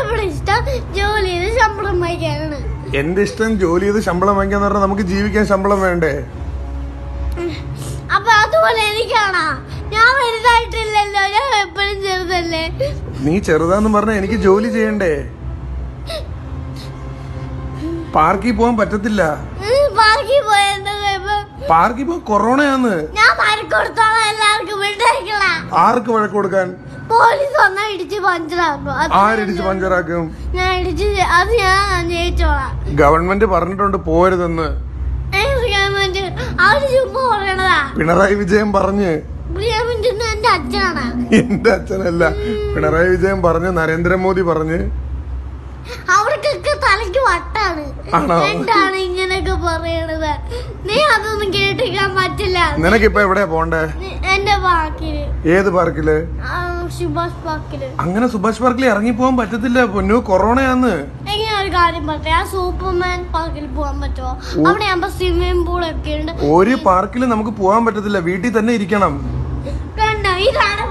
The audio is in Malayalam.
ഇവിടെ ഇഷ്ടം ജോലി ചെയ്ത് ശമ്പളം വാങ്ങിക്കാനാണ്. എന്റെ ഇഷ്ടം ജോലി ചെയ്ത് ശമ്പളം വാങ്ങിക്കാന്ന് പറഞ്ഞാൽ നമുക്ക് ജീവിക്കാൻ ശമ്പളം വേണ്ടേ? അപ്പൊ അതുപോലെ എനിക്കാണോ? ഞാൻ വലുതായിട്ടില്ലല്ലോ, ഞാൻ എപ്പോഴും ചെറുതല്ലേ. നീ ചെറുതാന്ന് പറഞ്ഞാൽ എനിക്ക് ജോലി ചെയ്യണ്ടേ? പാർക്കിൽ പോകാൻ പറ്റത്തില്ല. പാർക്കിൽ പോയെന്താ കുഴപ്പം? പാർക്കിൽ പോകാൻ കൊറോണയാന്ന്. ഞാൻ വഴക്കൊടുത്തോളാം, എല്ലാവർക്കും വിട്ടേക്കളാ. ആർക്ക് വഴക്ക് കൊടുക്കാൻ? പോലീസ് വന്നാ ഇടിച്ച് പഞ്ചറാക്കും. ആരിടിച്ച് പഞ്ചറാക്കും? ഞാൻ ഇടിച്ച് അത് ഞാൻ ജയിച്ചോളാം. ഗവൺമെന്റ് പറഞ്ഞിട്ടുണ്ട് പോരുതെന്ന്. അവര് ചുമ്മാ പറയണതാ. പിണറായി വിജയൻ പറഞ്ഞ്. എന്റെ അച്ഛനാണ്. എന്റെ അച്ഛനല്ല, പിണറായി വിജയൻ പറഞ്ഞ്, നരേന്ദ്രമോദി പറഞ്ഞ്. അവർക്കൊക്കെ തലയ്ക്ക് വട്ടാണ്. എന്താണ് ഇങ്ങനെയൊക്കെ പറയണത്? നീ അതൊന്നും കേട്ടിരിക്കാൻ പറ്റില്ല. നിനക്കിപ്പോ എവിടെയാ പോണ്ടേ? എന്റെ പാർക്കില്. ഏത് പാർക്കില്? സുഭാഷ് പാർക്കില്. അങ്ങനെ സുഭാഷ് പാർക്കിൽ ഇറങ്ങി പോകാൻ പറ്റത്തില്ല പൊന്നു, കൊറോണയാന്ന്. എങ്ങനെ ഒരു കാര്യം പറയാ, സൂപ്പർമാൻ പാർക്കിൽ പോകാൻ പറ്റുമോ? അവിടെ ആകുമ്പോ സ്വിമ്മിംഗ് പൂൾ ഒക്കെ ഉണ്ട്. ഒരു പാർക്കിലും നമുക്ക് പോകാൻ പറ്റത്തില്ല, വീട്ടിൽ തന്നെ ഇരിക്കണം. കണ്ടോ, ഇതാണ്